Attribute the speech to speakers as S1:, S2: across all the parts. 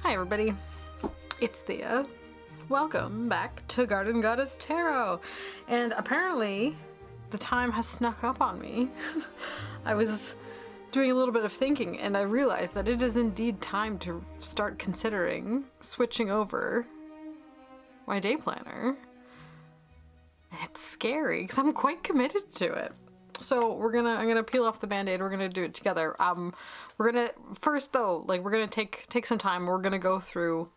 S1: Hi everybody, it's Thea. Welcome back to Garden Goddess Tarot. And apparently the time has snuck up on me. I was doing a little bit of thinking and I realized that it is indeed time to start considering switching over my day planner. And it's scary because I'm quite committed to it. So I'm gonna peel off the band-aid. We're gonna do it together. We're gonna first though, like we're gonna take some time. We're gonna go through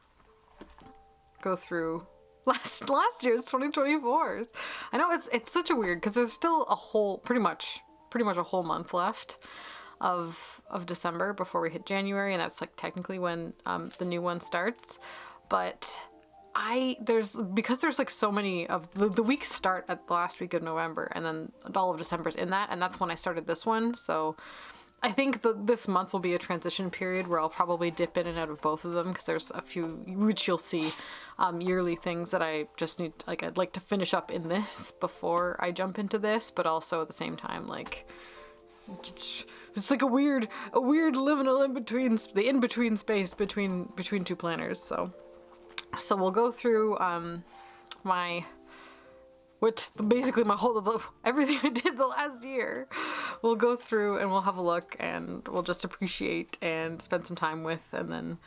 S1: last year's 2024's. I know it's such a weird because there's still a whole pretty much a whole month left of December before we hit January, and that's like technically when the new one starts. But because there's like so many of the weeks start at the last week of November and then all of December's in that, and that's when I started this one. So I think this month will be a transition period where I'll probably dip in and out of both of them because there's a few, which you'll see, yearly things that I just need, like I'd like to finish up in this before I jump into this, but also at the same time, like it's like a weird liminal in-between space between two planners. So we'll go through basically my whole everything I did the last year. We'll go through and we'll have a look and we'll just appreciate and spend some time with and then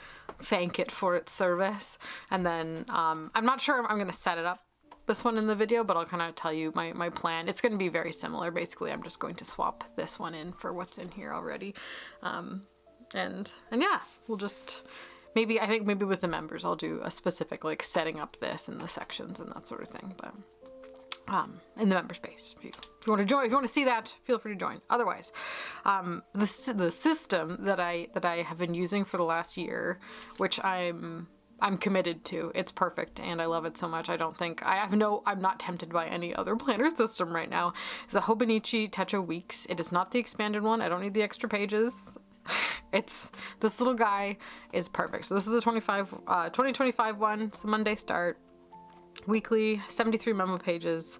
S1: thank it for its service. And then I'm not sure I'm gonna set it up this one in the video, but I'll kind of tell you my plan. It's gonna be very similar. Basically, I'm just going to swap this one in for what's in here already. And yeah, we'll just I think maybe with the members I'll do a specific like setting up this and the sections and that sort of thing, but in the member space. If you want to join, if you want to see that, feel free to join. Otherwise, the system that I have been using for the last year, which I'm committed to, it's perfect and I love it so much. I'm not tempted by any other planner system right now. It's the Hobonichi Techo Weeks. It is not the expanded one. I don't need the extra pages. This little guy is perfect. So this is a 2025 one. It's a Monday start, weekly, 73 memo pages,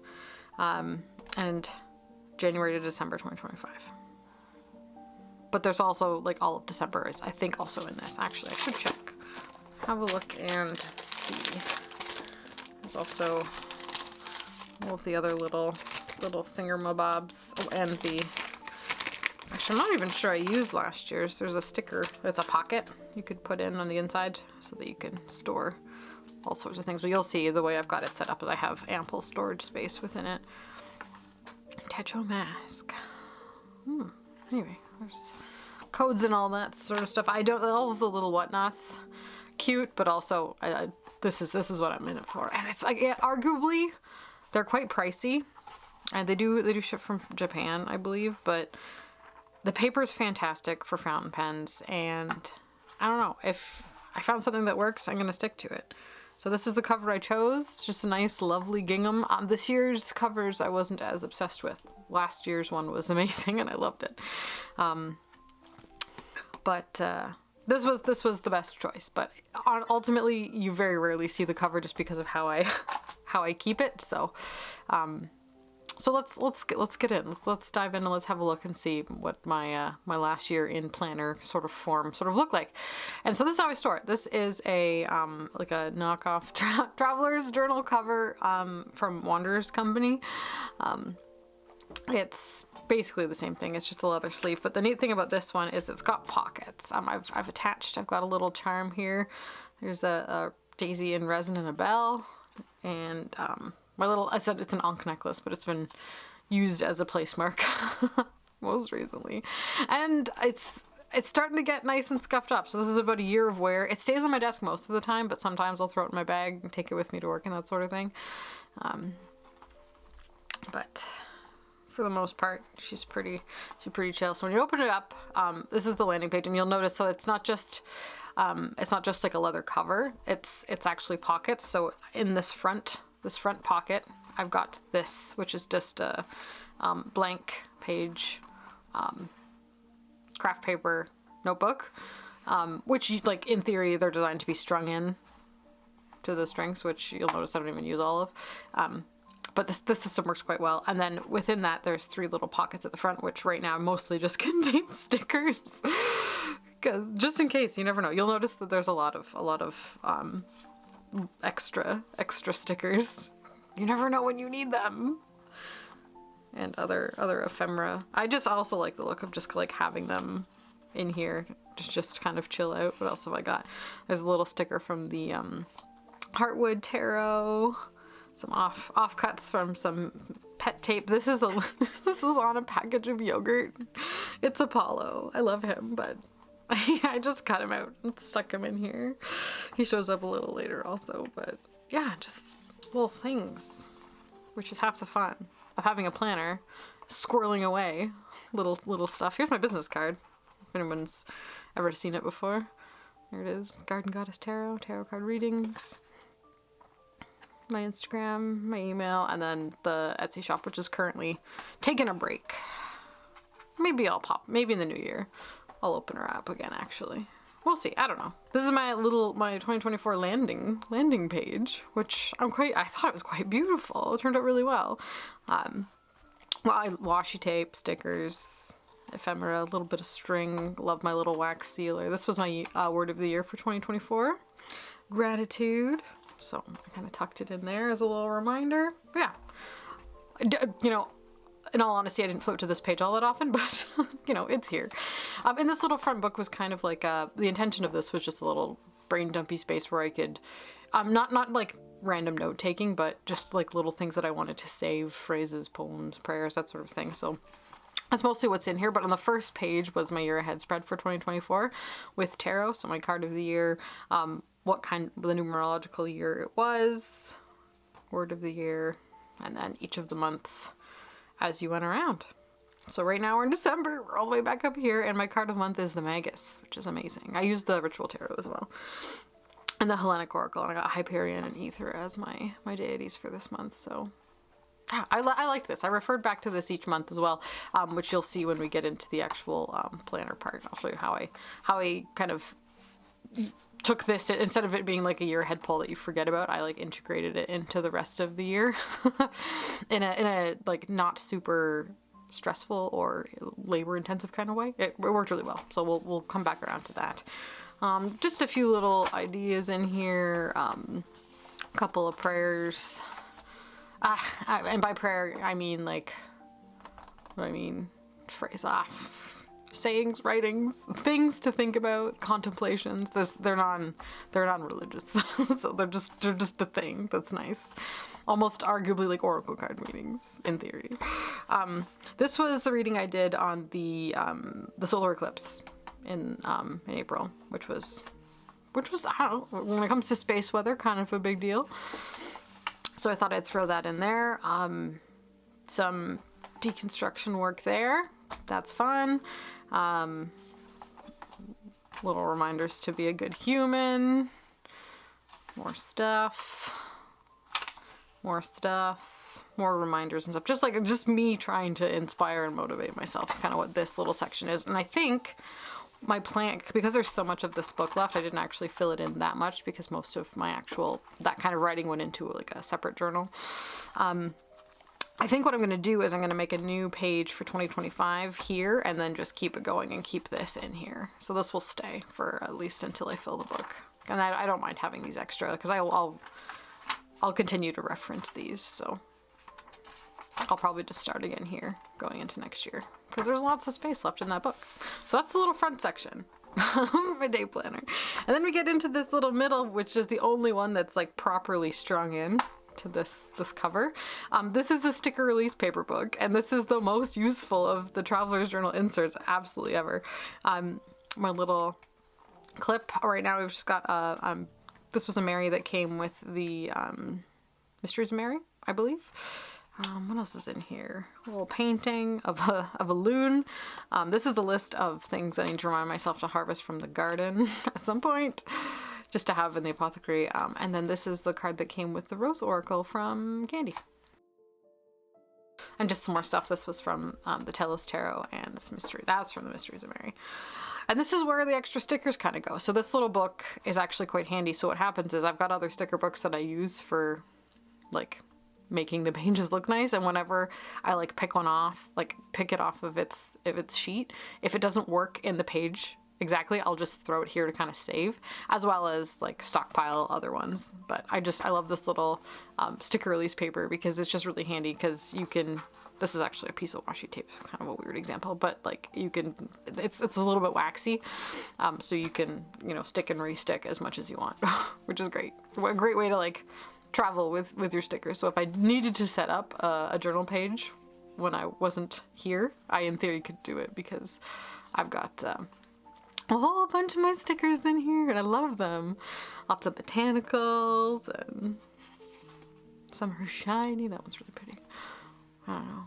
S1: and January to December 2025. But there's also like all of December is I think also in this. Actually, I should check. Have a look and see. There's also all of the other little thingamabobs. Oh, and actually, I'm not even sure I used last year's. There's a sticker. It's a pocket you could put in on the inside so that you can store all sorts of things. But you'll see the way I've got it set up is I have ample storage space within it. Techo mask. Anyway, there's codes and all that sort of stuff. All of the little whatnots. Cute, but also this is what I'm in it for. And it's like arguably they're quite pricey, and they do ship from Japan, I believe, but the paper is fantastic for fountain pens, and I don't know, if I found something that works, I'm gonna stick to it. So this is the cover I chose. It's just a nice, lovely gingham. This year's covers I wasn't as obsessed with. Last year's one was amazing, and I loved it. This was the best choice. But ultimately, you very rarely see the cover just because of how I keep it. So. So let's get in. Let's dive in and let's have a look and see what my last year in planner sort of form looked like. And so this is how I store it. This is a like a knockoff traveler's journal cover from Wanderer's Company. It's basically the same thing. It's just a leather sleeve. But the neat thing about this one is it's got pockets. I've got a little charm here. There's a daisy in resin and a bell, and I said it's an ankh necklace, but it's been used as a place mark most recently. And it's starting to get nice and scuffed up. So this is about a year of wear. It stays on my desk most of the time, but sometimes I'll throw it in my bag and take it with me to work and that sort of thing. But for the most part, she's pretty chill. So when you open it up, this is the landing page, and you'll notice, so it's not just like a leather cover. It's actually pockets. So in this front pocket, I've got this, which is just a blank page craft paper notebook, which like in theory they're designed to be strung in to the strings, which you'll notice I don't even use all of. But this system works quite well. And then within that, there's 3 little pockets at the front, which right now mostly just contain stickers. because just in case, you never know. You'll notice that there's a lot of extra stickers. You never know when you need them. And other ephemera. I just also like the look of just like having them in here, just kind of chill out. What else have I got? There's a little sticker from the Heartwood Tarot. Some offcuts from some pet tape. This was on a package of yogurt. It's Apollo. I love him, but I just cut him out and stuck him in here. He shows up a little later also, but yeah, just little things, which is half the fun of having a planner, squirreling away little stuff. Here's my business card, if anyone's ever seen it before. There it is, Garden Goddess Tarot card readings. My Instagram, my email, and then the Etsy shop, which is currently taking a break. Maybe maybe in the new year, I'll open her up again, actually. We'll see, I don't know. This is my 2024 landing page, which I thought it was quite beautiful. It turned out really well. Washi tape, stickers, ephemera, a little bit of string. Love my little wax sealer. This was my word of the year for 2024. Gratitude. So I kind of tucked it in there as a little reminder. But yeah, you know, in all honesty, I didn't flip to this page all that often, but you know, it's here. And this little front book was kind of like, the intention of this was just a little brain dumpy space where I could, not like random note taking, but just like little things that I wanted to save, phrases, poems, prayers, that sort of thing. So that's mostly what's in here, but on the first page was my year ahead spread for 2024 with tarot. So my card of the year, the numerological year it was, word of the year, and then each of the months as you went around. So right now we're in December, we're all the way back up here, and my card of the month is the Magus, which is amazing. I used the Ritual Tarot as well. And the Hellenic Oracle, and I got Hyperion and Ether as my deities for this month, so yeah, I like this. I referred back to this each month as well, which you'll see when we get into the actual planner part. I'll show you how I kind of took this, instead of it being like a year ahead poll that you forget about, I like integrated it into the rest of the year in a like not super stressful or labor intensive kind of way. It worked really well, so we'll come back around to that. Just a few little ideas in here, a couple of prayers, and by prayer I mean like, phrase, sayings, writings, things to think about, contemplations. They're non-religious, so they're just a thing that's nice. Almost arguably like oracle card readings in theory. This was the reading I did on the solar eclipse in April, which was I don't know, when it comes to space weather, kind of a big deal. So I thought I'd throw that in there. Some deconstruction work there. That's fun. Little reminders to be a good human. More stuff. More reminders and stuff. Just me trying to inspire and motivate myself is kind of what this little section is. And I think my plan, because there's so much of this book left, I didn't actually fill it in that much because most of my that kind of writing went into like a separate journal. I think what I'm going to do is I'm going to make a new page for 2025 here and then just keep it going and keep this in here. So this will stay for at least until I fill the book. And I don't mind having these extra because I'll continue to reference these. So I'll probably just start again here going into next year because there's lots of space left in that book. So that's the little front section of my day planner. And then we get into this little middle, which is the only one that's like properly strung in to this cover. This is a sticker release paper book, and this is the most useful of the Traveler's Journal inserts absolutely ever. My little clip right now, we've just got this was a Mary that came with the Mysteries of Mary, I believe. What else is in here? A little painting of a loon. This is the list of things I need to remind myself to harvest from the garden at some point, just to have in the apothecary. And then this is the card that came with the Rose Oracle from Candy. And just some more stuff. This was from the Telos Tarot and this mystery. That's from the Mysteries of Mary. And this is where the extra stickers kind of go. So this little book is actually quite handy. So what happens is I've got other sticker books that I use for like making the pages look nice, and whenever I like pick it off of its sheet, if it doesn't work in the page exactly, I'll just throw it here to kind of save, as well as like stockpile other ones. But I love this little sticker release paper because it's just really handy, because you can, this is actually a piece of washi tape, kind of a weird example, but like you can, it's a little bit waxy, so you can, you know, stick and re-stick as much as you want, which is great. A great way to like travel with your stickers. So if I needed to set up a journal page when I wasn't here, I in theory could do it, because I've got a whole bunch of my stickers in here and I love them. Lots of botanicals, and some are shiny. That one's really pretty. I don't know.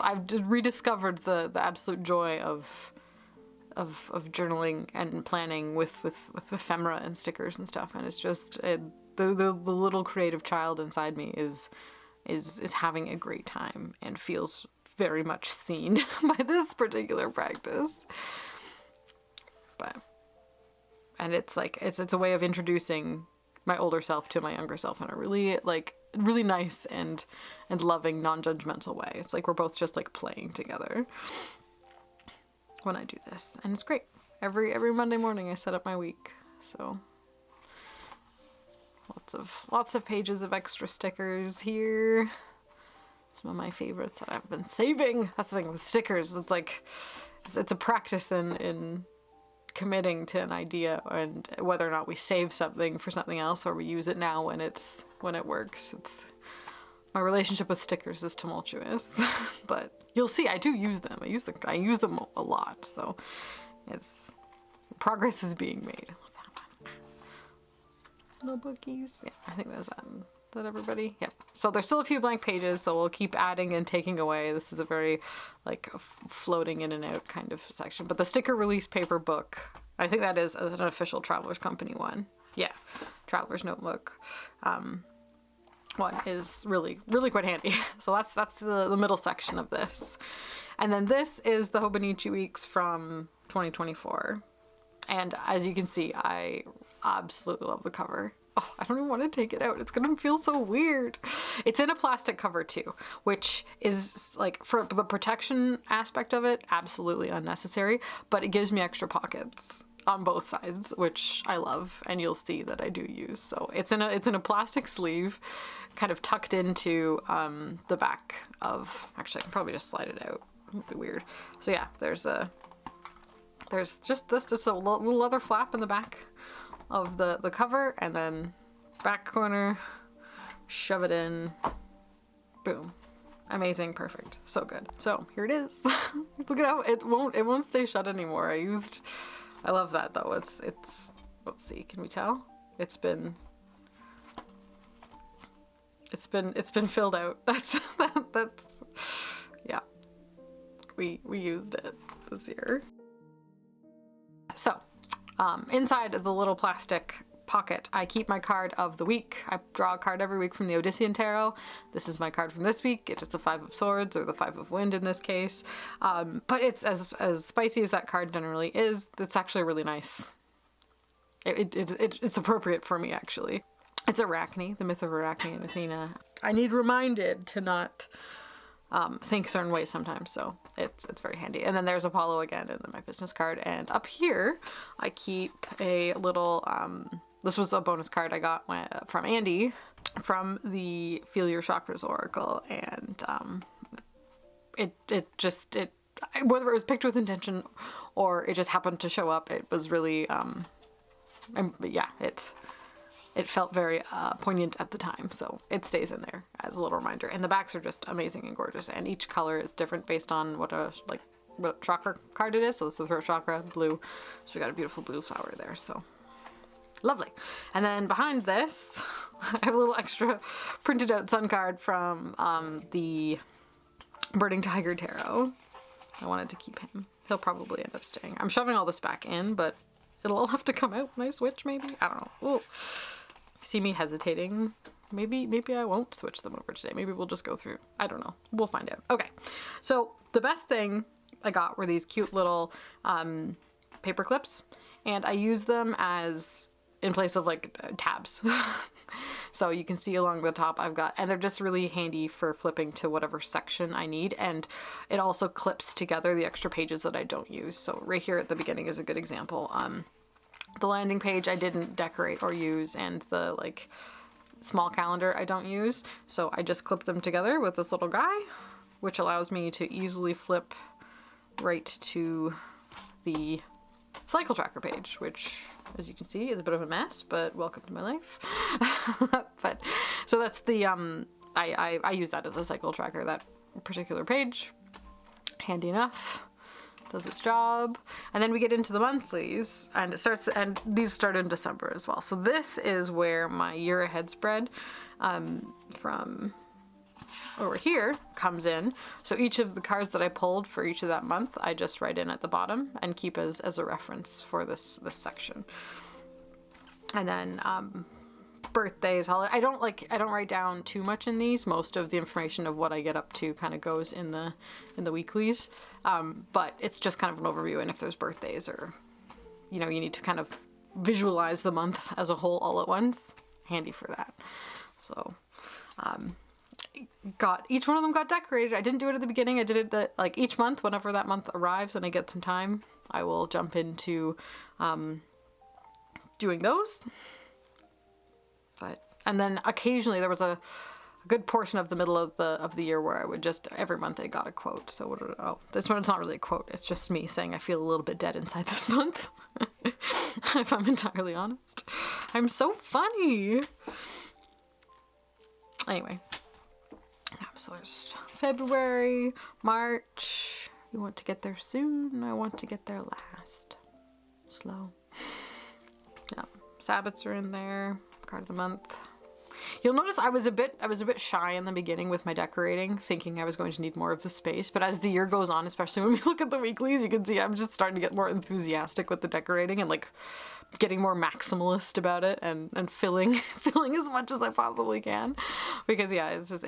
S1: I've rediscovered the absolute joy of journaling and planning with ephemera and stickers and stuff, and it's just the little creative child inside me is having a great time and feels very much seen by this particular practice. And it's like it's a way of introducing my older self to my younger self in a really nice and loving, non-judgmental way. It's like we're both just like playing together when I do this, and it's great. Every Monday morning I set up my week, so lots of pages of extra stickers here. Some of my favorites that I've been saving. That's the thing with stickers. It's like it's a practice in committing to an idea, and whether or not we save something for something else or we use it now when it works. My relationship with stickers is tumultuous, but you'll see I do use them. I use them a lot, so progress is being made. No bookies. Yeah, I think that's that everybody. Yep. So there's still a few blank pages, so we'll keep adding and taking away. This is a very like floating in and out kind of section. But the sticker release paper book, I think that is an official Travelers Company one. Yeah, Traveler's Notebook. One is really quite handy. So that's the middle section of this. And then this is the Hobonichi Weeks from 2024. And as you can see, I absolutely love the cover. Oh, I don't even want to take it out. It's gonna feel so weird. It's in a plastic cover too, which is like, for the protection aspect of it, absolutely unnecessary, but it gives me extra pockets on both sides, which I love, and you'll see that I do use. So it's in a plastic sleeve, kind of tucked into the back of, actually I can probably just slide it out. It would be weird. So yeah, there's just a little leather flap in the back of the cover, and then back corner, shove it in, boom. Amazing, perfect, so good. So here it is. Look at how it won't stay shut anymore. I love that though. It's let's see, can we tell? It's been filled out. That's yeah. We used it this year. So inside the little plastic pocket, I keep my card of the week. I draw a card every week from the Odyssean Tarot. This is my card from this week. It is the Five of Swords, or the Five of Wind in this case. But it's as spicy as that card generally is. It's actually really nice. It's appropriate for me, actually. It's Arachne, the myth of Arachne and Athena. I need reminded to not think certain ways sometimes, so it's very handy. And then there's Apollo again, and then my business card. And up here I keep a little this was a bonus card I got from Andy from the Feel Your Chakras Oracle, and it whether it was picked with intention or it just happened to show up, it was really yeah, it felt very poignant at the time, so it stays in there as a little reminder. And the backs are just amazing and gorgeous, and each color is different based on what chakra card it is. So this is throat chakra, blue, so we got a beautiful blue flower there, so lovely. And then behind this, I have a little extra printed out sun card from the Burning Tiger Tarot. I wanted to keep him. He'll probably end up staying. I'm shoving all this back in, but it'll all have to come out when I switch, maybe? I don't know. Ooh. See me hesitating. Maybe I won't switch them over today. Maybe we'll just go through. I don't know. We'll find out. Okay. So the best thing I got were these cute little paper clips, and I use them as in place of like tabs. So you can see along the top I've got, and they're just really handy for flipping to whatever section I need, and it also clips together the extra pages that I don't use. So right here at the beginning is a good example. The landing page I didn't decorate or use, and the like small calendar I don't use, so I just clip them together with this little guy, which allows me to easily flip right to the cycle tracker page, which, as you can see, is a bit of a mess, but welcome to my life. But so that's the I use that as a cycle tracker, that particular page. Handy enough, does its job. And then we get into the monthlies, and it starts, and these start in December as well. So this is where my year ahead spread from over here comes in. So each of the cards that I pulled for each of that month, I just write in at the bottom and keep as a reference for this section. And then birthdays, I don't write down too much in these. Most of the information of what I get up to kind of goes in the weeklies, but it's just kind of an overview. And if there's birthdays, or you need to kind of visualize the month as a whole all at once, handy for that. So each one of them got decorated. I didn't do it at the beginning. I did it like each month. Whenever that month arrives and I get some time, I will jump into doing those. And then occasionally there was a good portion of the middle of the year where I would just, every month I got a quote. So this one, it's not really a quote. It's just me saying I feel a little bit dead inside this month. If I'm entirely honest. I'm so funny. Anyway. So there's February, March. You want to get there soon. I want to get there last. Slow. Yeah. Sabbats are in there. Card of the month. You'll notice I was a bit shy in the beginning with my decorating, thinking I was going to need more of the space, but as the year goes on, especially when we look at the weeklies, you can see I'm just starting to get more enthusiastic with the decorating and like getting more maximalist about it, and filling as much as I possibly can, because yeah, it's just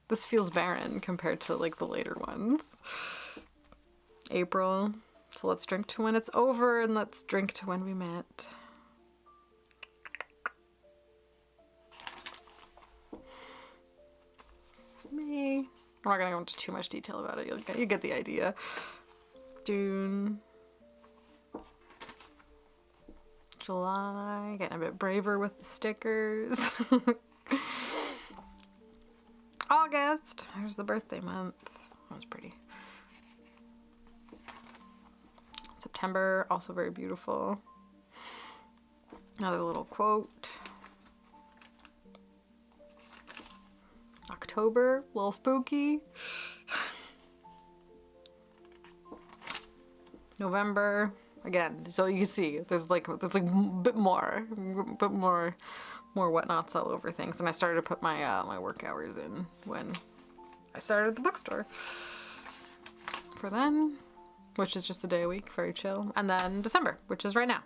S1: this feels barren compared to like the later ones. April. So let's drink to when it's over, and let's drink to when we met. May. I'm not gonna go into too much detail about it. You get the idea. June. July. Getting a bit braver with the stickers. August. There's the birthday month. That was pretty. September. Also very beautiful. Another little quote. October, a little spooky. November, again, so you can see there's like a bit more whatnots all over things. And I started to put my my work hours in when I started at the bookstore. For then, which is just a day a week, very chill. And then December, which is right now.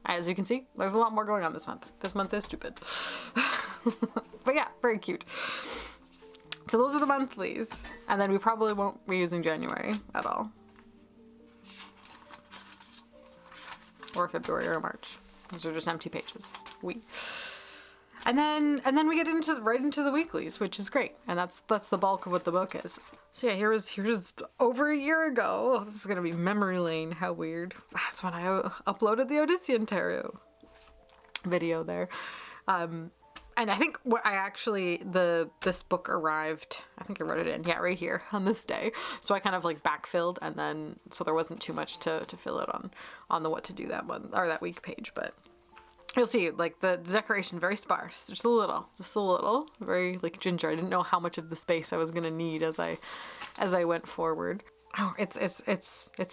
S1: As you can see, there's a lot more going on this month. This month is stupid. But yeah, very cute. So those are the monthlies. And then we probably won't be using January at all. Or February or March. Those are just empty pages. And then we get right into the weeklies, which is great. And that's the bulk of what the book is. So yeah, here's over a year ago. Oh, this is gonna be memory lane. How weird. That's when I uploaded the Odyssean Tarot video there. And I think this book arrived, I think I wrote it in, yeah, right here on this day. So I kind of like backfilled, and then, so there wasn't too much to fill it on the what to do that month, or that week page, but you'll see like the decoration very sparse, just a little, very like ginger. I didn't know how much of the space I was going to need as I went forward. Oh, it's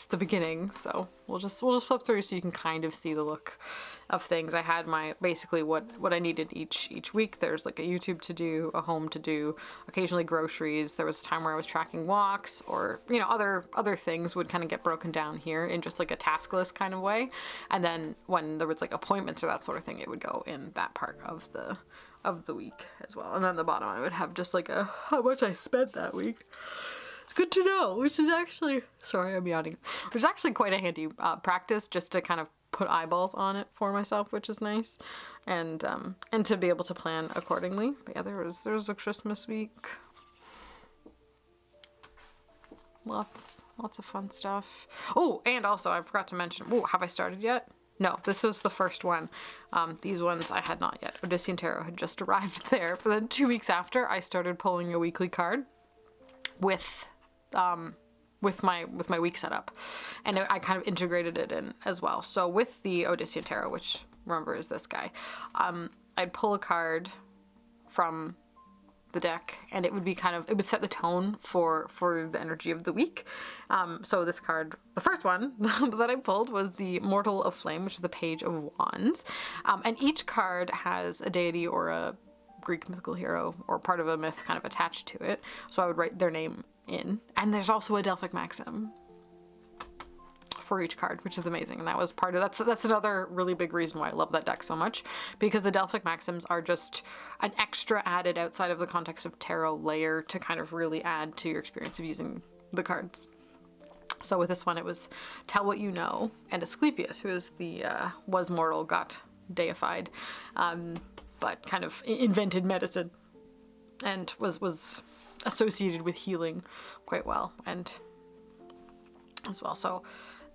S1: the beginning, so we'll just flip through so you can kind of see the look of things. I had basically what I needed each week. There's like a YouTube to do, a home to do, occasionally groceries. There was a time where I was tracking walks, or other things would kind of get broken down here in just like a task list kind of way. And then when there was like appointments or that sort of thing, it would go in that part of the week as well. And then at the bottom I would have just like how much I spent that week. It's good to know, which is actually, sorry, I'm yawning, which is actually quite a handy practice, just to kind of put eyeballs on it for myself, which is nice, and to be able to plan accordingly. But yeah, there was a Christmas week. Lots of fun stuff. Oh, and also I forgot to mention. Oh, have I started yet? No, this was the first one. These ones I had not yet. Odyssean Tarot had just arrived there, but then 2 weeks after, I started pulling a weekly card with my week setup, and I kind of integrated it in as well. So with the Odyssean Tarot, which remember is this guy, I'd pull a card from the deck, and it would set the tone for the energy of the week. So this card, the first one that I pulled, was the Mortal of Flame, which is the Page of Wands, and each card has a deity or a Greek mythical hero or part of a myth kind of attached to it. So I would write their name in, and there's also a Delphic Maxim for each card, which is amazing. And that was part of that's another really big reason why I love that deck so much, because the Delphic Maxims are just an extra added outside of the context of tarot layer to kind of really add to your experience of using the cards. So with this one, it was Tell What You Know, and Asclepius, who is the was mortal, got deified, but kind of invented medicine and was associated with healing quite well, and as well. So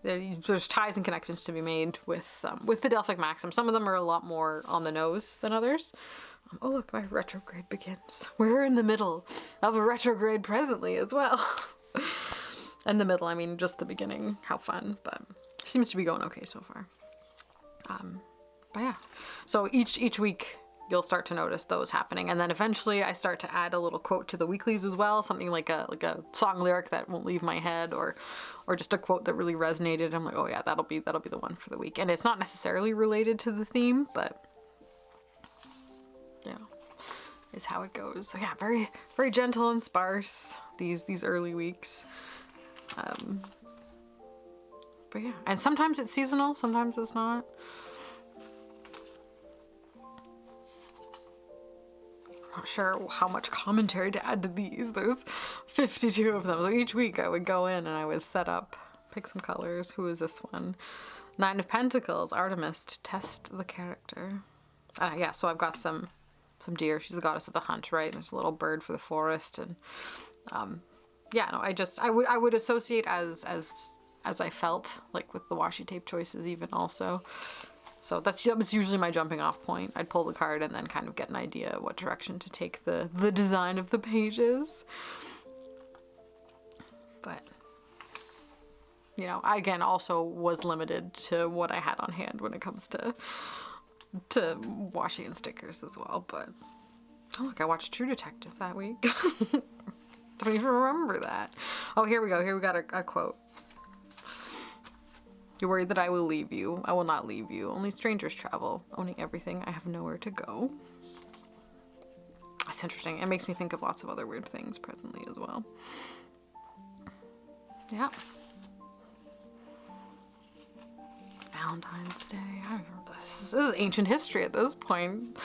S1: there's ties and connections to be made with the Delphic Maxim. Some of them are a lot more on the nose than others. Oh look, my retrograde begins. We're in the middle of a retrograde presently as well. And the middle, I mean just the beginning. How fun, but seems to be going okay so far. But yeah, so each week you'll start to notice those happening, and then eventually I start to add a little quote to the weeklies as well, something like a song lyric that won't leave my head, or just a quote that really resonated. I'm like, oh yeah, that'll be the one for the week, and it's not necessarily related to the theme, but yeah, is how it goes. So yeah, very very gentle and sparse these early weeks. But yeah, and sometimes it's seasonal, sometimes it's not. Not sure how much commentary to add to these. There's 52 of them. So each week I would go in and I would set up, pick some colors. Who is this one? 9 of Pentacles, Artemis, to test the character. Yeah, so I've got some deer. She's the goddess of the hunt, right? There's a little bird for the forest, and yeah, no, I would associate as I felt, like with the washi tape choices even also. So that was usually my jumping off point. I'd pull the card and then kind of get an idea what direction to take the design of the pages. But, you know, I again also was limited to what I had on hand when it comes to washi and stickers as well. But, oh look, I watched True Detective that week. Don't even remember that. Oh, here we go. Here we got a quote. You're worried that I will leave you. I will not leave you. Only strangers travel. Owning everything, I have nowhere to go. That's interesting. It makes me think of lots of other weird things presently as well. Yeah. Valentine's Day. I don't remember this. This is ancient history at this point.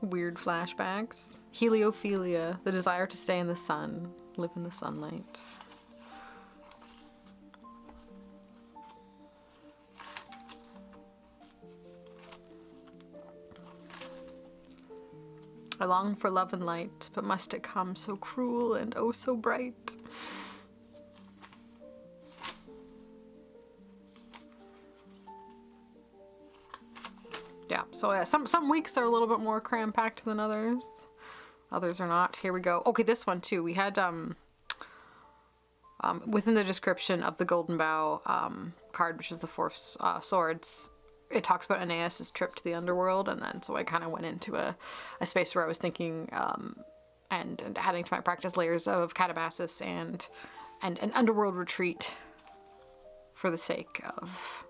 S1: Weird flashbacks. Heliophilia. The desire to stay in the sun. Live in the sunlight. I long for love and light, but must it come so cruel and oh so bright? Yeah, so yeah, some weeks are a little bit more cram-packed than others. Others are not. Here we go. Okay, this one too. We had within the description of the Golden Bough card, which is the Four of Swords, it talks about Aeneas' trip to the underworld, and then so I kind of went into a space where I was thinking and adding to my practice layers of Catabasis and an underworld retreat for the sake of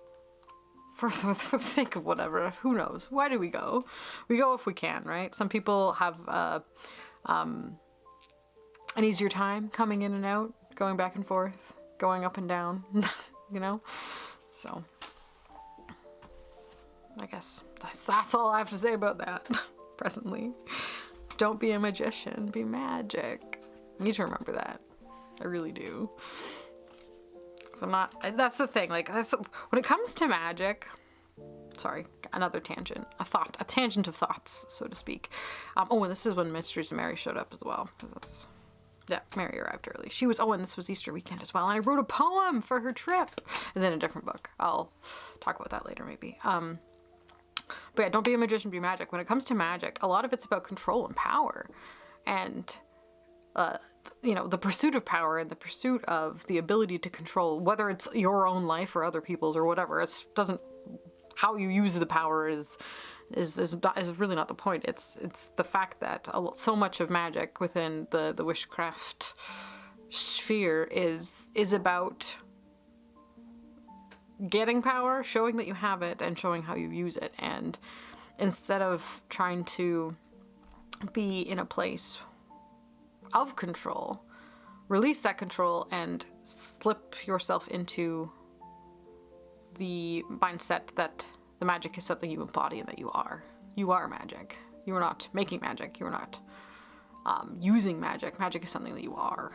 S1: for the sake of whatever. Who knows? Why do we go? We go if we can, right? Some people have an easier time coming in and out, going back and forth, going up and down, you know? So I guess that's all I have to say about that presently. Don't be a magician, be magic. I need to remember that. I really do. 'Cause I'm not, that's the thing, like, when it comes to magic, sorry, another tangent, a tangent of thoughts, so to speak. Oh, and this is when Mysteries of Mary showed up as well. Yeah, Mary arrived early. She was, and this was Easter weekend as well. And I wrote a poem for her trip. It's in a different book. I'll talk about that later maybe. But yeah, don't be a magician, be magic. When it comes to magic, a lot of it's about control and power. And, the pursuit of power and the pursuit of the ability to control, whether it's your own life or other people's or whatever, how you use the power is really not the point. It's the fact that so much of magic within the witchcraft sphere is about getting power, showing that you have it, and showing how you use it. And instead of trying to be in a place of control, release that control and slip yourself into the mindset that the magic is something you embody and that you are. You are magic. You are not making magic. You are not using magic. Magic is something that you are.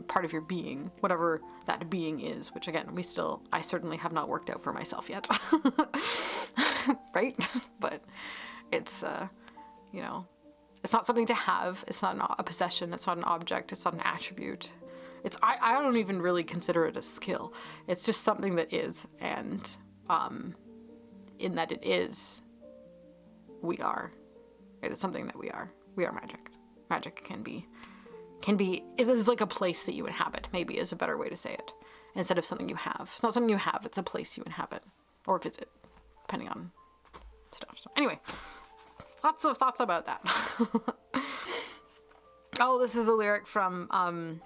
S1: Part of your being, whatever that being is, which again, I certainly have not worked out for myself yet. Right? But it's, it's not something to have. It's not a possession. It's not an object. It's not an attribute. I don't even really consider it a skill. It's just something that is, and in that it is, we are. It is something that we are. We are magic. Magic is like a place that you inhabit, maybe is a better way to say it, instead of something you have. It's not something you have, it's a place you inhabit, or visit, depending on stuff. So anyway, lots of thoughts about that. Oh, this is a lyric from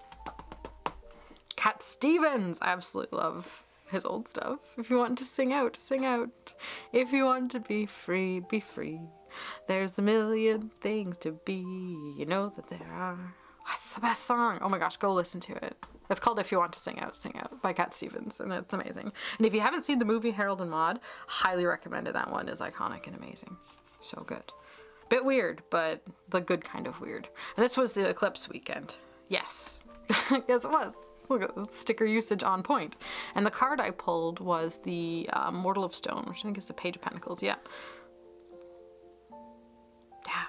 S1: Cat Stevens. I absolutely love his old stuff. If you want to sing out, sing out. If you want to be free, be free. There's a million things to be, you know that there are. That's the best song. Oh my gosh, go listen to it. It's called If You Want to Sing Out, Sing Out by Cat Stevens, and it's amazing. And if you haven't seen the movie Harold and Maude, highly recommend it. That one is iconic and amazing. So good. Bit weird, but the good kind of weird. And this was the eclipse weekend. Yes. Yes, it was. Look at the sticker usage on point. And the card I pulled was the Mortal of Stone, which I think is the Page of Pentacles. Yeah. Yeah.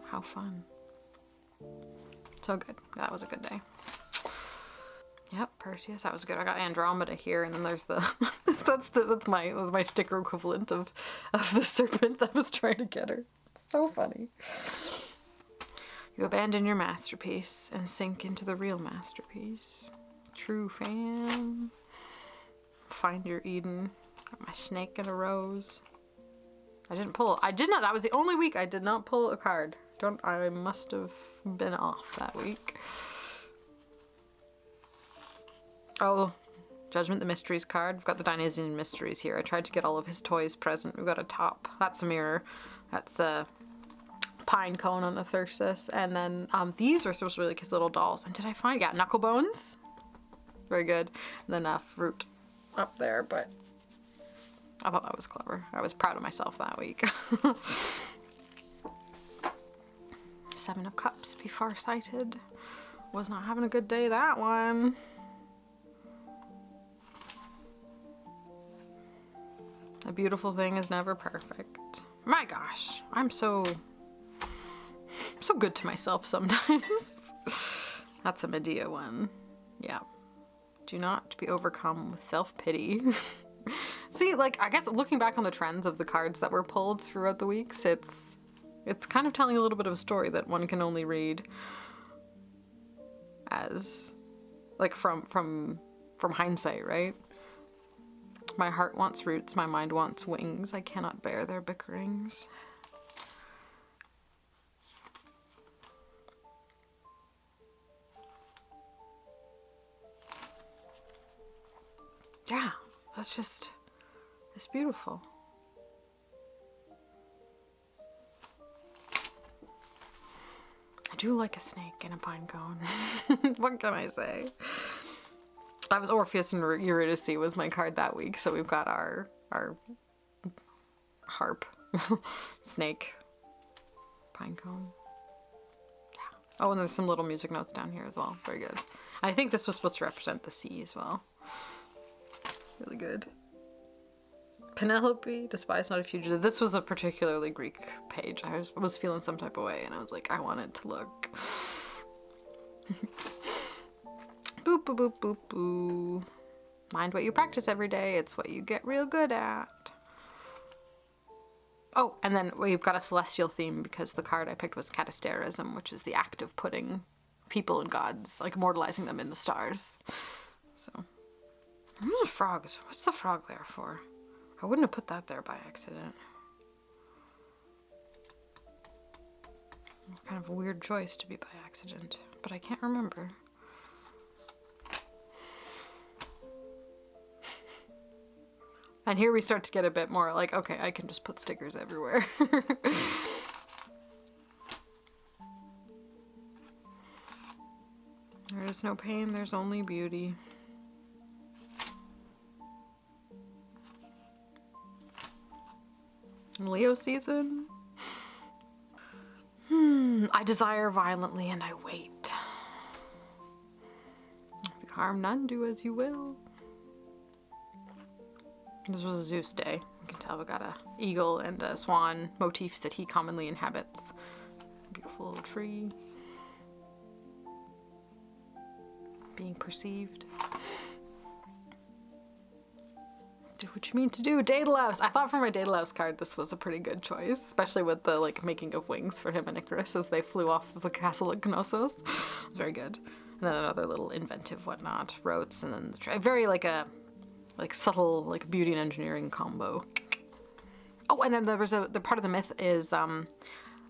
S1: How fun. So good. That was a good day. Yep, Perseus. That was good. I got Andromeda here, and then there's the that's my sticker equivalent of the serpent that was trying to get her. It's so funny. You abandon your masterpiece and sink into the real masterpiece. True fan. Find your Eden. Got my snake and a rose. I did not. That was the only week I did not pull a card. I must have been off that week. Oh, Judgment the Mysteries card. We've got the Dionysian Mysteries here. I tried to get all of his toys present. We've got a top. That's a mirror. That's a pine cone on the Thyrsus. And then these were supposed to be like his little dolls. And did I find? Yeah, knuckle bones. Very good. And then fruit up there, but I thought that was clever. I was proud of myself that week. Seven of Cups, be farsighted. Was not having a good day, that one. A beautiful thing is never perfect. My gosh, I'm so good to myself sometimes. That's a Medea one. Yeah. Do not be overcome with self-pity. See, like, I guess looking back on the trends of the cards that were pulled throughout the weeks, it's kind of telling a little bit of a story that one can only read as, like, from hindsight, right? My heart wants roots, my mind wants wings. I cannot bear their bickerings. Yeah, it's beautiful. I do like a snake and a pine cone. What can I say? That was Orpheus and Eurydice was my card that week. So we've got our harp, snake, pine cone. Yeah. Oh, and there's some little music notes down here as well. Very good. I think this was supposed to represent the sea as well. Really good. Penelope, despise not a fugitive. This was a particularly Greek page. I was feeling some type of way, and I was like, I want it to look. Boop, boop, boop, boop, boop. Mind what you practice every day. It's what you get real good at. Oh, and then we've got a celestial theme because the card I picked was catasterism, which is the act of putting people and gods, like immortalizing them in the stars. So, the frogs. What's the frog there for? I wouldn't have put that there by accident. It's kind of a weird choice to be by accident, but I can't remember. And here we start to get a bit more like, okay, I can just put stickers everywhere. There is no pain, there's only beauty. Leo season. I desire violently and I wait. If you harm none, do as you will. This was a Zeus day. You can tell we got a eagle and a swan motifs that he commonly inhabits. Beautiful little tree. Being perceived. Do what you mean to do. Daedalus! I thought for my Daedalus card this was a pretty good choice, especially with the like making of wings for him and Icarus as they flew off of the castle at Knossos. Very good. And then another little inventive whatnot. Rotes and then the very like a subtle like beauty and engineering combo. Oh, and then there was the part of the myth is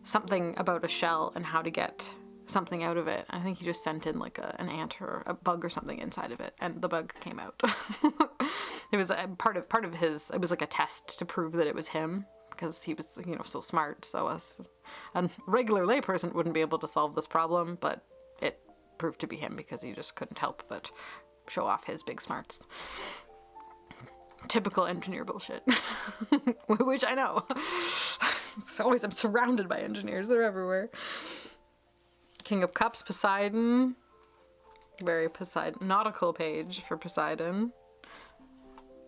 S1: something about a shell and how to get something out of it. I think he just sent in like an ant or a bug or something inside of it, and the bug came out. It was a part of his. It was like a test to prove that it was him because he was so smart. So a regular layperson wouldn't be able to solve this problem, but it proved to be him because he just couldn't help but show off his big smarts. Typical engineer bullshit, which I know. I'm surrounded by engineers. They're everywhere. King of Cups, Poseidon. Very Poseidon. Nautical page for Poseidon.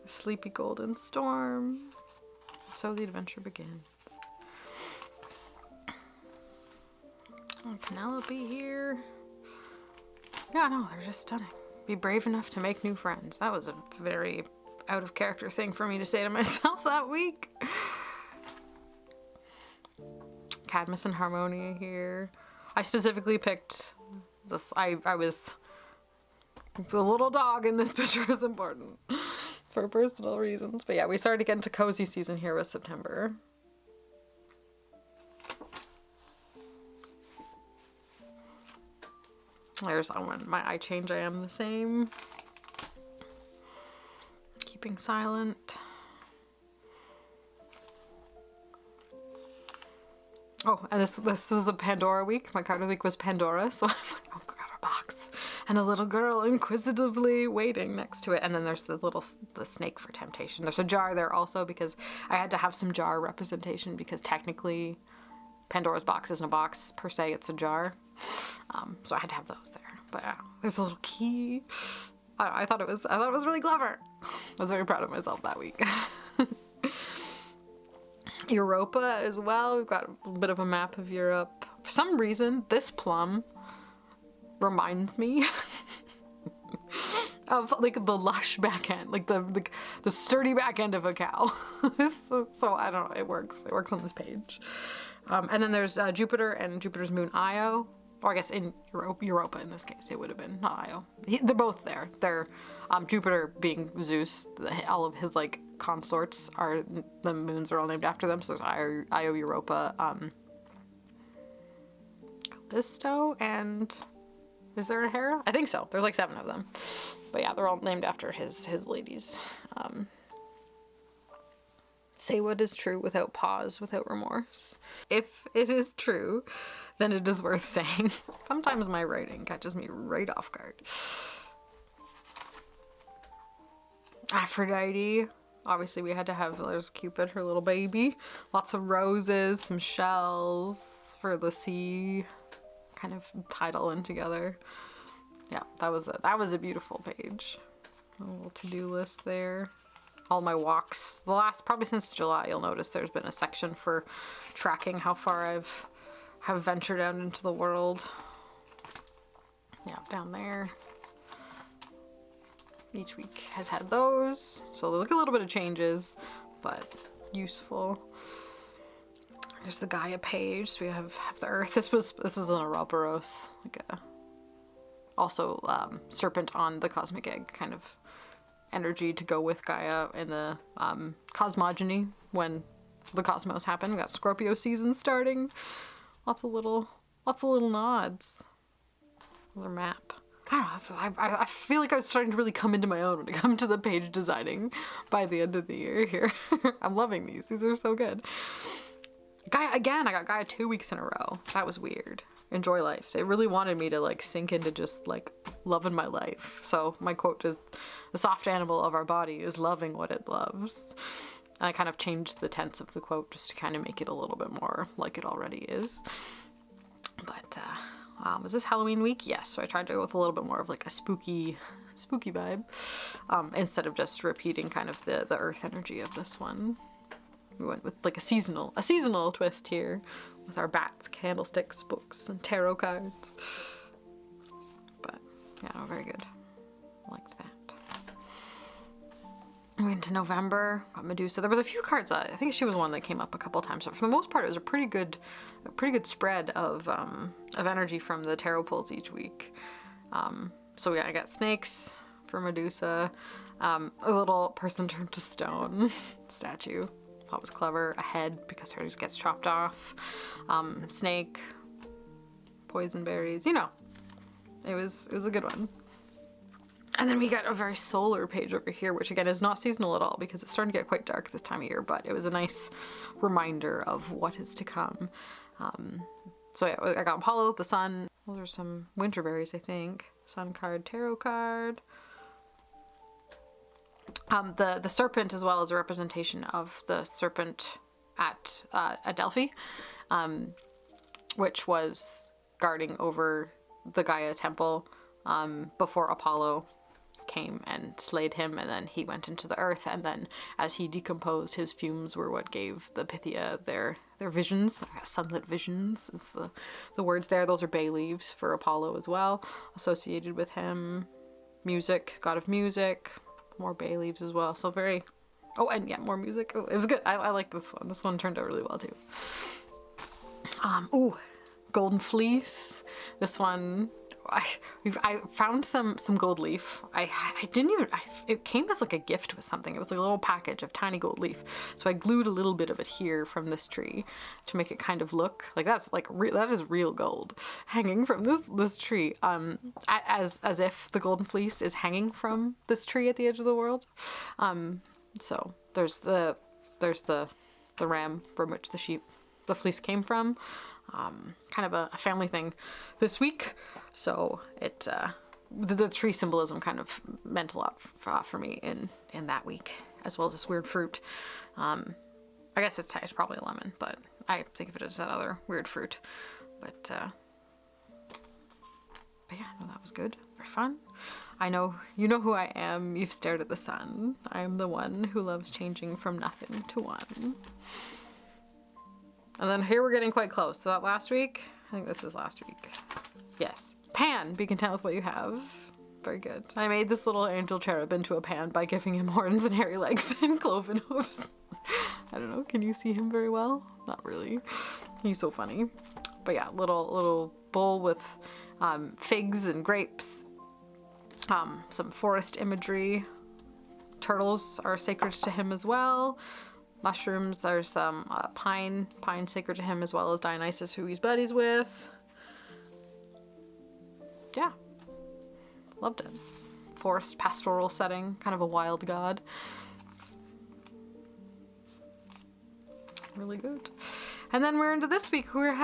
S1: Sleepy golden storm. So the adventure begins. Oh, Penelope here. Yeah, no, they're just stunning. Be brave enough to make new friends. That was a very out of character thing for me to say to myself that week. Cadmus and Harmonia here. I specifically picked this. I was the little dog in this picture is important for personal reasons. But yeah, we started to get into cozy season here with September. There's one. My eye change. I am the same. Keeping silent. Oh, and this was a Pandora week. My card of the week was Pandora, so I'm like, oh, got a box. And a little girl inquisitively waiting next to it. And then there's the snake for temptation. There's a jar there also because I had to have some jar representation because technically Pandora's box isn't a box per se, it's a jar. So I had to have those there. But yeah, there's a little key. I thought it was really clever. I was very proud of myself that week. Europa as well. We've got a bit of a map of Europe. For some reason, this plum reminds me of like the lush back end, like the sturdy back end of a cow. So I don't know. It works. It works on this page. And then there's Jupiter and Jupiter's moon Io. Or I guess in Europa in this case, it would have been, not Io. They're both there. They're Jupiter being Zeus. All of his like consorts are, the moons are all named after them. So there's Io, Europa, Callisto, and is there a Hera? I think so. There's like 7 of them. But yeah, they're all named after his ladies. Say what is true without pause, without remorse. If it is true, then it is worth saying. Sometimes my writing catches me right off guard. Aphrodite. Obviously we had to have, there's Cupid, her little baby. Lots of roses, some shells for the sea. Kind of tied all in together. Yeah, that was a beautiful page. A little to-do list there. all my walks. The last, probably since July, you'll notice there's been a section for tracking how far have ventured out into the world. Yeah, down there. Each week has had those. So they look a little bit of changes, but useful. There's the Gaia page. So we have the Earth. This was an Ouroboros, like a also serpent on the cosmic egg kind of energy to go with Gaia in the cosmogony when the cosmos happened. We got Scorpio season starting. Lots of little nods. Another map. I don't know, I feel like I was starting to really come into my own when it comes to the page designing by the end of the year here. I'm loving these. These are so good. Gaia, again, I got Gaia 2 weeks in a row. That was weird. Enjoy life. They really wanted me to like sink into just like loving my life. So my quote is, the soft animal of our body is loving what it loves. And I kind of changed the tense of the quote just to kind of make it a little bit more like it already is. But was this Halloween week? Yes. So I tried to go with a little bit more of like a spooky vibe instead of just repeating kind of the earth energy of this one. We went with like a seasonal twist here with our bats, candlesticks, books, and tarot cards. But yeah, no, very good. Liked that. We went into November, got Medusa. There was a few cards. I think she was one that came up a couple times, but for the most part, it was a pretty good spread of energy from the tarot pulls each week. So yeah, I got snakes for Medusa, a little person turned to stone statue. Thought was clever. A head because hers gets chopped off. Snake, poison berries. You know, it was a good one. And then we got a very solar page over here, which again is not seasonal at all because it's starting to get quite dark this time of year, but it was a nice reminder of what is to come. So yeah, I got Apollo, the sun. Those are some winter berries, I think. Sun card, tarot card. The serpent as well as a representation of the serpent at Delphi, which was guarding over the Gaia temple before Apollo came and slayed him, and then he went into the earth, and then as he decomposed, his fumes were what gave the Pythia their visions. Sunlit visions is the words there. Those are bay leaves for Apollo as well, associated with him. Music, god of music. More bay leaves as well. So very... Oh, and yeah, more music. Oh, it was good. I like this one. This one turned out really well too. Ooh, golden fleece. This one... I found some gold leaf. I didn't even... it came as like a gift with something. It was like a little package of tiny gold leaf. So I glued a little bit of it here from this tree to make it kind of look like that's like... that is real gold hanging from this tree. As if the golden fleece is hanging from this tree at the edge of the world. So there's the ram from which the fleece came from. Kind of a family thing this week, so it the tree symbolism kind of meant a lot for me in that week, as well as this weird fruit. I guess it's probably a lemon, but I think of it as that other weird fruit. But yeah, no, that was good. Very fun. I know you know who I am. You've stared at the sun. I am the one who loves changing from nothing to one. And then here we're getting quite close. So that last week? I think this is last week. Yes. Pan, be content with what you have. Very good. I made this little angel cherub into a pan by giving him horns and hairy legs and cloven hooves. I don't know, can you see him very well? Not really. He's so funny. But yeah, little bowl with figs and grapes. Some forest imagery. Turtles are sacred to him as well. Mushrooms, there's some pine sacred to him, as well as Dionysus, who he's buddies with. Yeah, loved it. Forest pastoral setting, kind of a wild god. Really good. And then we're into this week. We've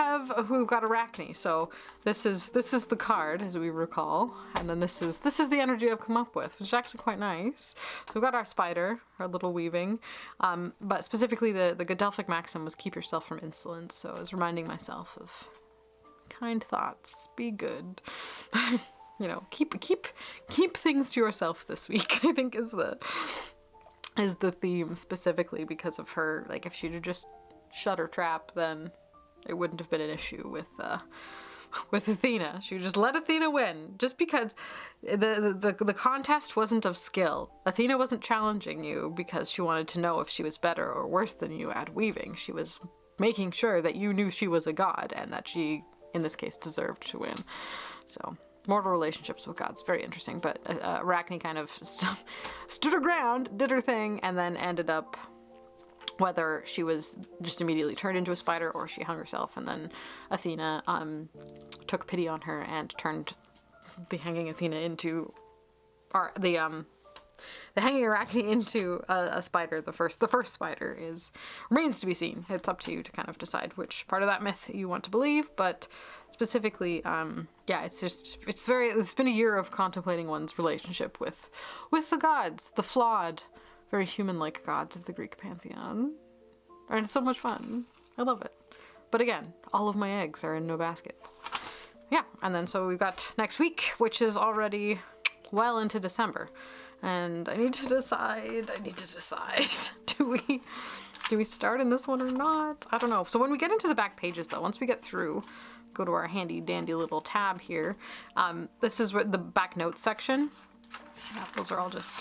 S1: got Arachne. So this is the card, as we recall, and then this is the energy I've come up with, which is actually quite nice. So we've got our spider, our little weaving, but specifically the Delphic maxim was keep yourself from insolence. So I was reminding myself of kind thoughts, be good. You know, keep things to yourself this week, I think is is the theme specifically because of her. Like, if she'd just shut her trap, then it wouldn't have been an issue with Athena. She would just let Athena win, just because the contest wasn't of skill. Athena wasn't challenging you because she wanted to know if she was better or worse than you at weaving. She was making sure that you knew she was a god and that she, in this case, deserved to win. So, mortal relationships with gods, very interesting. But Arachne kind of stood her ground, did her thing, and then ended up, whether she was just immediately turned into a spider or she hung herself, and then Athena took pity on her and turned the hanging Athena into, or the hanging Arachne into a spider. The first spider remains to be seen. It's up to you to kind of decide which part of that myth you want to believe, but specifically, yeah, it's been a year of contemplating one's relationship with the gods, the flawed, very human-like gods of the Greek pantheon. And it's so much fun. I love it. But again, all of my eggs are in no baskets. Yeah, and then so we've got next week, which is already well into December. And I need to decide. Do we start in this one or not? I don't know. So when we get into the back pages though, once we get through, go to our handy dandy little tab here. This is the back notes section. Yeah, those are all just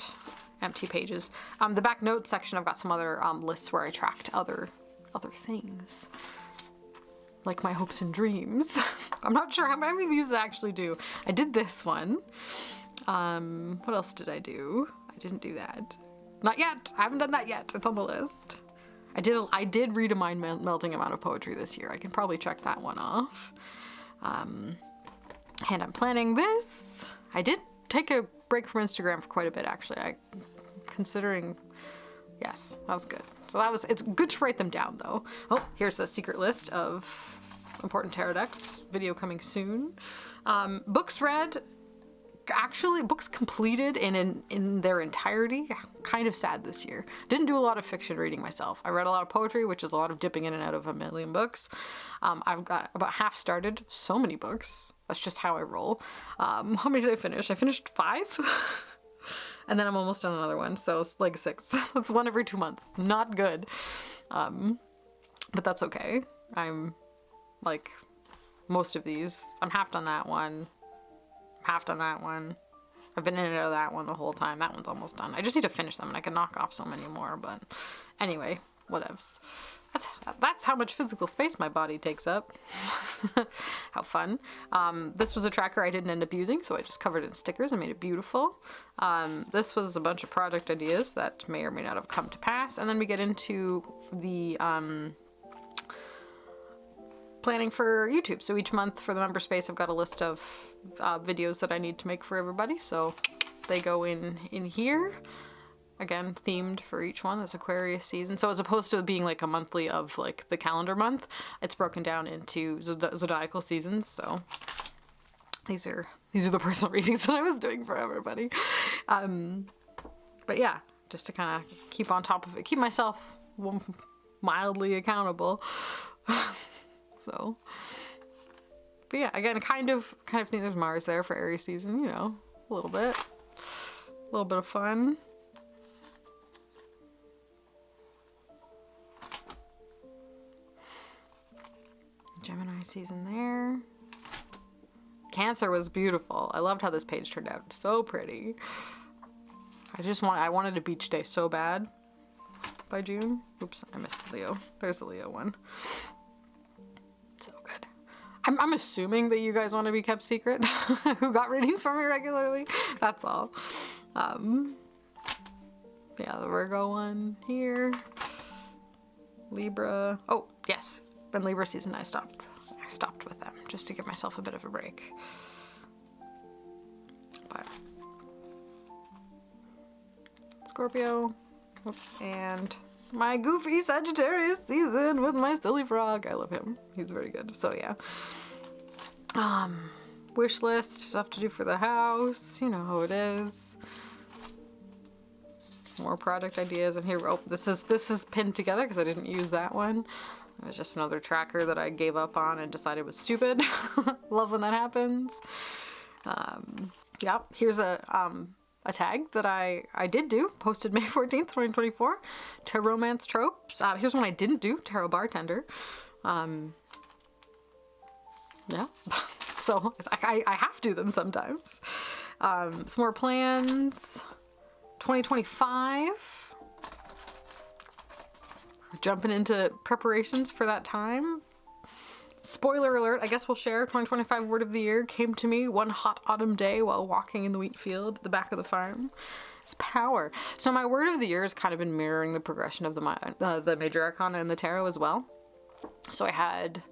S1: empty pages. The back notes section, I've got some other lists where I tracked other things, like my hopes and dreams. I'm not sure how many of these I actually do. I did this one. What else did I do? I didn't do that. Not yet. I haven't done that yet. It's on the list. I did read a mind-melting amount of poetry this year. I can probably check that one off. And I'm planning this. I did take a break from Instagram for quite a bit, actually. Considering, yes, that was good. So it's good to write them down though. Oh, here's a secret list of important tarot decks. Video coming soon. Books read, actually books completed in their entirety. Kind of sad this year. Didn't do a lot of fiction reading myself. I read a lot of poetry, which is a lot of dipping in and out of a million books. I've got about half started. So many books. That's just how I roll. How many did I finish? I finished 5. And then I'm almost on another one, so it's like 6. That's one every 2 months. Not good. But that's okay. I'm like most of these. I'm half done that one. Half done that one. I've been in and out of that one the whole time. That one's almost done. I just need to finish them and I can knock off so many more, but anyway, whatevs. That's how much physical space my body takes up. How fun. This was a tracker I didn't end up using, so I just covered it in stickers and made it beautiful. This was a bunch of project ideas that may or may not have come to pass. And then we get into the planning for YouTube. So each month for the member space, I've got a list of videos that I need to make for everybody. So they go in here. Again, themed for each one. That's Aquarius season. So as opposed to being like a monthly of like the calendar month, it's broken down into zodiacal seasons. So these are the personal readings that I was doing for everybody. But yeah, just to kind of keep on top of it, keep myself mildly accountable. So, but yeah, again, kind of think there's Mars there for Aries season. You know, a little bit of fun. Gemini season there. Cancer was beautiful. I loved how this page turned out. So pretty. I wanted a beach day so bad by June. Oops, I missed Leo. There's the Leo one. So good. I'm assuming that you guys want to be kept secret who got readings from me regularly. That's all. Yeah, the Virgo one here. Libra. Oh, yes. In Libra season, I stopped with them just to give myself a bit of a break. But Scorpio, whoops, and my goofy Sagittarius season with my silly frog. I love him. He's very good. So yeah. Wish list, stuff to do for the house. You know how it is. More project ideas, and here, oh, this is pinned together because I didn't use that one. It was just another tracker that I gave up on and decided was stupid. Love when that happens. Yep, here's a a tag that I did do, posted May 14th, 2024, to romance tropes. Here's one I didn't do, tarot bartender. Yeah, so I have to do them sometimes. Some more plans. 2025. Jumping into preparations for that time. Spoiler alert, I guess we'll share. 2025 word of the year came to me one hot autumn day while walking in the wheat field at the back of the farm. It's power. So my word of the year has kind of been mirroring the progression of the major arcana in the tarot as well. So I had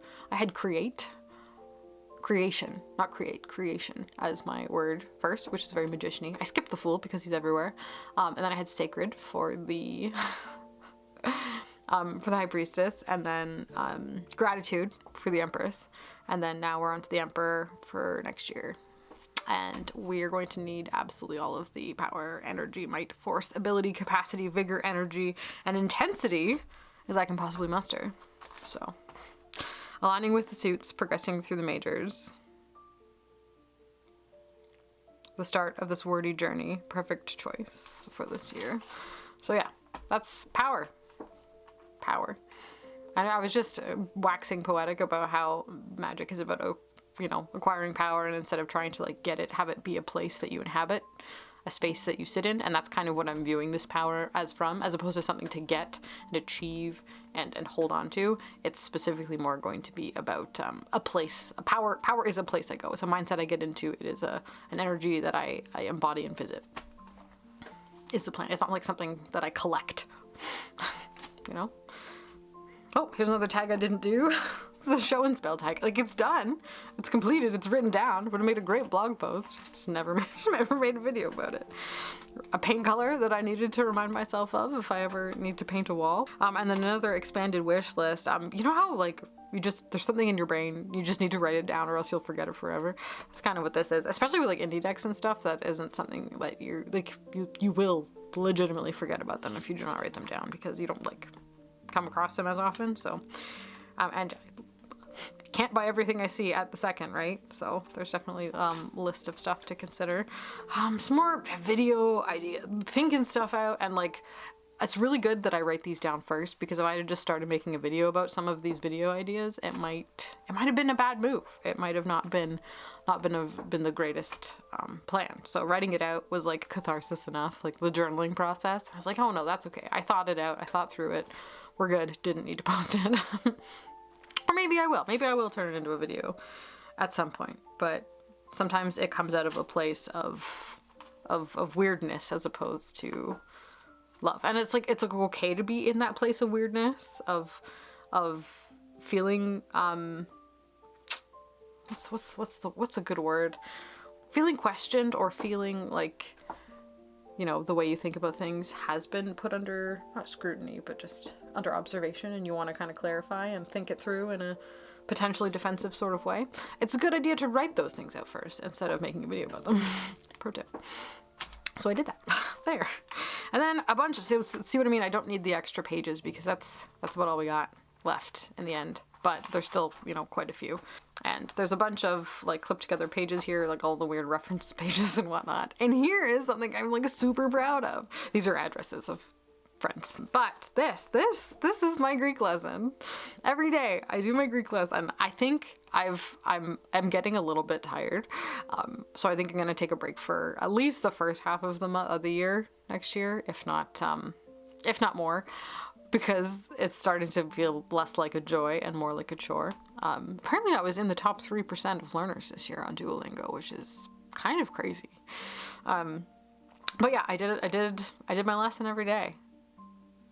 S1: creation, not create, creation as my word first, which is very magician-y. I skipped the fool because he's everywhere. And then I had sacred for the for the high priestess, and then gratitude for the empress, and then now we're on to the emperor for next year. And we are going to need absolutely all of the power, energy, might, force, ability, capacity, vigor, energy, and intensity as I can possibly muster. So, aligning with the suits, progressing through the majors. The start of this wordy journey, perfect choice for this year. So yeah, that's power. Power. And I was just waxing poetic about how magic is about, you know, acquiring power, and instead of trying to like get it, have it be a place that you inhabit, a space that you sit in. And that's kind of what I'm viewing this power as opposed to something to get and achieve and hold on to. It's specifically more going to be about a place. Power is a place I go. It's a mindset I get into. It is an energy that I embody and visit. It's the plan. It's not like something that I collect. You know? Oh, here's another tag I didn't do. It's a show and spell tag. Like, it's done. It's completed. It's written down. Would have made a great blog post. Just never made a video about it. A paint color that I needed to remind myself of if I ever need to paint a wall. And then another expanded wish list. You know how, like, there's something in your brain, you just need to write it down or else you'll forget it forever. That's kind of what this is. Especially with, like, indie decks and stuff. That isn't something that you will legitimately forget about them if you do not write them down, because you don't like come across them as often. So and I can't buy everything I see at the second, right? So there's definitely a list of stuff to consider. Some more video idea, thinking stuff out, and like it's really good that I write these down first, because if I had just started making a video about some of these video ideas, it might have been a bad move. It might have not been the greatest plan. So writing it out was like catharsis enough, like the journaling process. I was like, oh no, that's okay. I thought it out. I thought through it. We're good. Didn't need to post it. Or maybe I will. Maybe I will turn it into a video at some point. But sometimes it comes out of a place of weirdness as opposed to love. And it's like okay to be in that place of weirdness, of feeling what's a good word? Feeling questioned, or feeling like, you know, the way you think about things has been put under, not scrutiny, but just under observation, and you want to kind of clarify and think it through in a potentially defensive sort of way. It's a good idea to write those things out first instead of making a video about them. Pro tip. So I did that. There. And then a bunch of, see what I mean? I don't need the extra pages because that's about all we got left in the end. But there's still, you know, quite a few. And there's a bunch of like clipped together pages here, like all the weird reference pages and whatnot. And here is something I'm like super proud of. These are addresses of friends. But this is my Greek lesson. Every day I do my Greek lesson. I think I'm getting a little bit tired. So I think I'm gonna take a break for at least the first half of the year next year, if not more, because it's starting to feel less like a joy and more like a chore. Apparently I was in the top 3% of learners this year on Duolingo, which is kind of crazy. But yeah, I did my lesson every day.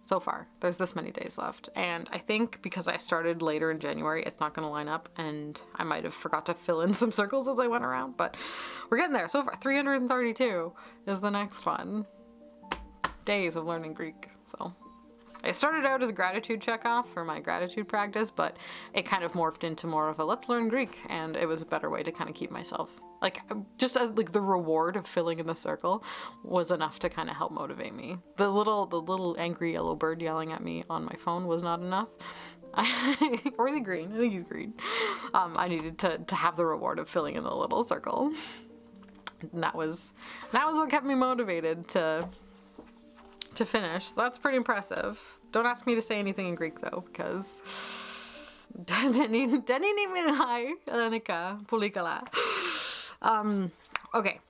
S1: So far, there's this many days left, and I think because I started later in January, it's not going to line up, and I might have forgot to fill in some circles as I went around, but we're getting there. So far, 332 is the next one. Days of learning Greek. So I started out as a gratitude checkoff for my gratitude practice, but it kind of morphed into more of a let's learn Greek, and it was a better way to kind of keep myself, like, just as like the reward of filling in the circle was enough to kind of help motivate me. The little angry yellow bird yelling at me on my phone was not enough. Or is he green? I think he's green. I needed to have the reward of filling in the little circle. And that was what kept me motivated to finish. So that's pretty impressive. Don't ask me to say anything in Greek though, because δεν είναι μιλάει ελληνικά πολύ καλά. Okay.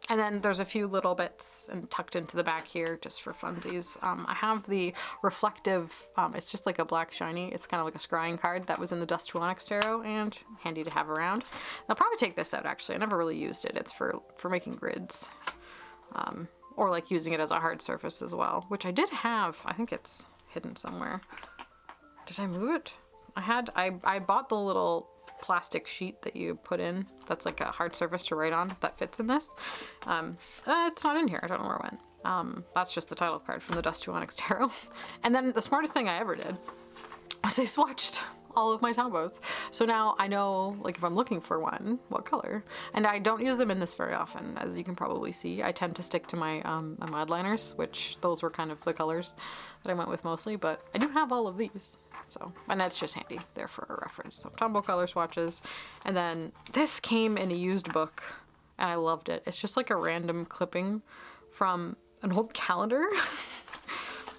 S1: And then there's a few little bits and tucked into the back here just for funsies. I have the reflective, it's just like a black shiny, it's kind of like a scrying card that was in the Dust to Onyx Tarot, and handy to have around. I'll probably take this out actually. I never really used it. It's for making grids. Or like using it as a hard surface as well, which I did have. I think it's hidden somewhere. Did I move it? I bought the little plastic sheet that you put in that's like a hard surface to write on that fits in this. It's not in here. I don't know where it went. That's just the title card from the Dust to Onyx Tarot. And then the smartest thing I ever did was I swatched all of my tombos. So now I know, like, if I'm looking for one, what color. And I don't use them in this very often, as you can probably see. I tend to stick to my my liners, which those were kind of the colors that I went with mostly, but I do have all of these. So, and that's just handy there for a reference. So tombow color swatches. And then this came in a used book, and I loved it. It's just like a random clipping from an old calendar,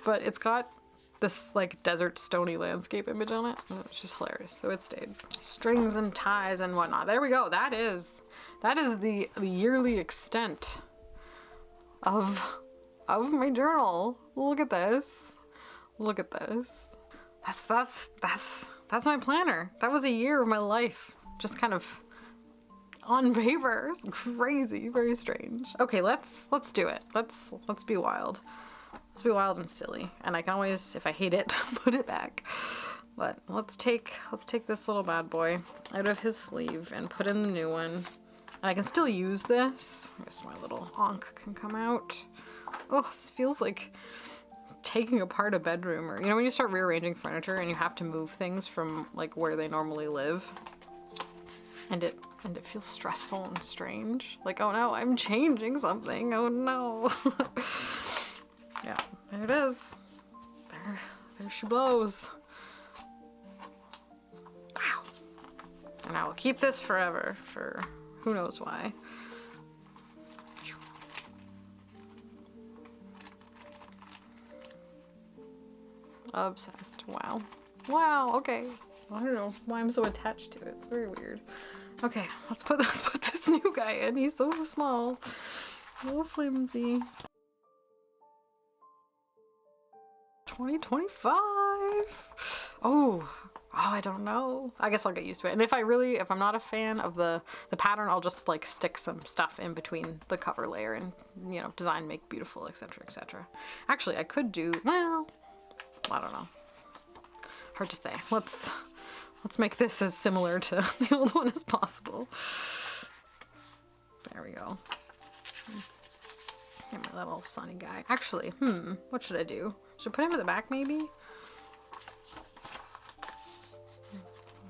S1: but it's got this like desert stony landscape image on it. It's just hilarious. So it stayed. Strings and ties and whatnot. There we go. That is the yearly extent of my journal. Look at this. Look at this. That's my planner. That was a year of my life. Just kind of on paper. It's crazy. Very strange. Okay, let's do it. Let's be wild. Let's be wild and silly. And I can always, if I hate it, put it back. But let's take this little bad boy out of his sleeve and put in the new one. And I can still use this. I guess my little honk can come out. Oh, this feels like taking apart a bedroom, or you know when you start rearranging furniture and you have to move things from like where they normally live. And it feels stressful and strange. Like, oh no, I'm changing something. Oh no. Yeah, there it is. There she blows. Wow. And I will keep this forever for who knows why. Obsessed. Wow. Wow, okay. I don't know why I'm so attached to it. It's very weird. Okay, let's put this new guy in. He's so small. A little flimsy. 2025. Oh, I don't know. I guess I'll get used to it. And if I'm not a fan of the pattern, I'll just like stick some stuff in between the cover layer and, you know, design, make beautiful, etc., etc. Actually, I could do, well, I don't know. Hard to say. Let's make this as similar to the old one as possible. There we go. And my little sunny guy. Actually, what should I do? Should I put him at the back maybe?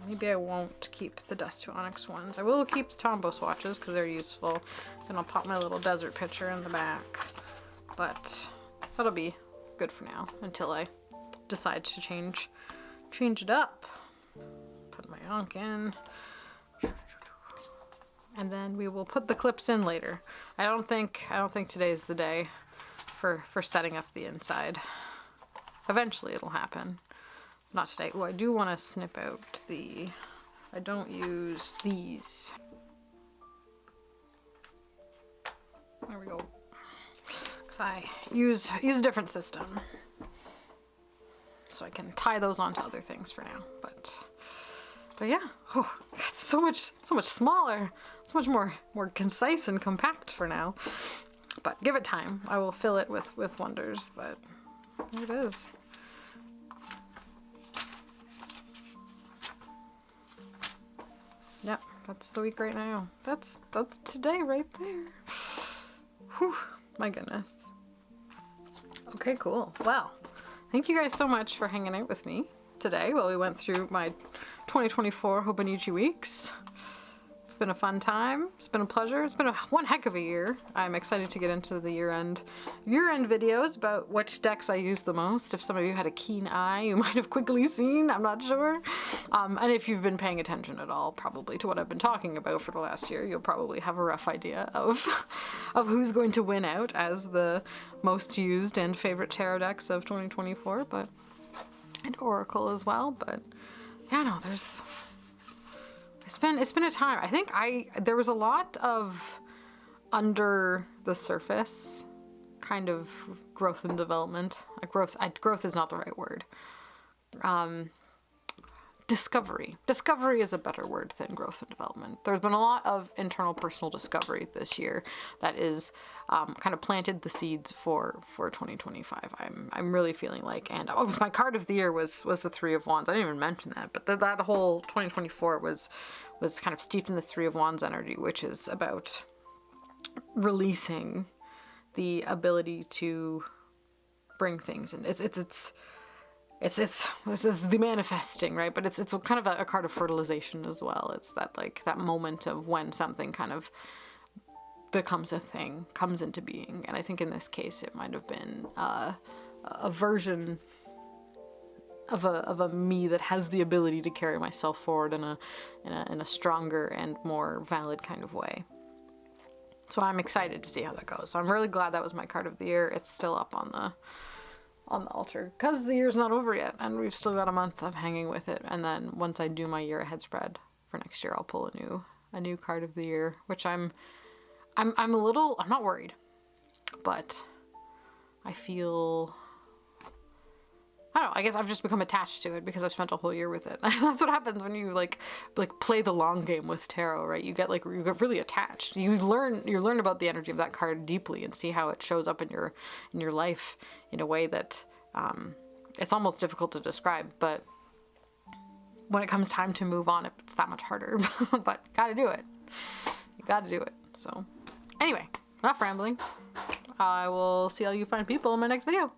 S1: Maybe I won't keep the Dust to Onyx ones. I will keep the tombow swatches because they're useful. Then I'll pop my little desert picture in the back. But that'll be good for now until I decide to change it up. Put my onk in. And then we will put the clips in later. I don't think today's the day for setting up the inside. Eventually it'll happen. Not today. Oh, I do want to snip out I don't use these. There we go. Because I use a different system. So I can tie those onto other things for now. But yeah, oh, it's so much smaller. It's much more concise and compact for now. But give it time. I will fill it with wonders, but there it is. Yep, that's the week right now. That's today right there. Whew, my goodness. Okay, cool. Well, thank you guys so much for hanging out with me today while we went through my 2024 Hobonichi weeks. It's been a fun time. It's been a pleasure. It's been one heck of a year. I'm excited to get into the year-end videos about which decks I use the most. If some of you had a keen eye, you might have quickly seen. I'm not sure. And if you've been paying attention at all, probably to what I've been talking about for the last year, you'll probably have a rough idea of who's going to win out as the most used and favorite tarot decks of 2024, and Oracle as well. But yeah, no, it's been a time. I think there was a lot of under the surface kind of growth and development. Growth is not the right word. Discovery. Discovery is a better word than growth and development. There's been a lot of internal personal discovery this year that is kind of planted the seeds for 2025. I'm really feeling like, and my card of the year was the Three of Wands. I didn't even mention that, but that whole 2024 was kind of steeped in this Three of Wands energy, which is about releasing the ability to bring things in. This is the manifesting, right? But it's kind of a card of fertilization as well. It's that moment of when something kind of becomes a thing, comes into being. And I think in this case, it might have been a version of a me that has the ability to carry myself forward in a stronger and more valid kind of way. So I'm excited to see how that goes. So I'm really glad that was my card of the year. It's still up on the altar because the year's not over yet, and we've still got a month of hanging with it. And then once I do my year ahead spread for next year, I'll pull a new card of the year, which I'm not worried, but I feel, I don't know, I guess I've just become attached to it because I've spent a whole year with it. That's what happens when you like play the long game with tarot, right? You get really attached. You learn about the energy of that card deeply and see how it shows up in your life in a way that it's almost difficult to describe, but when it comes time to move on, it's that much harder. But gotta do it. You gotta do it. So anyway, enough rambling. I will see all you fine people in my next video.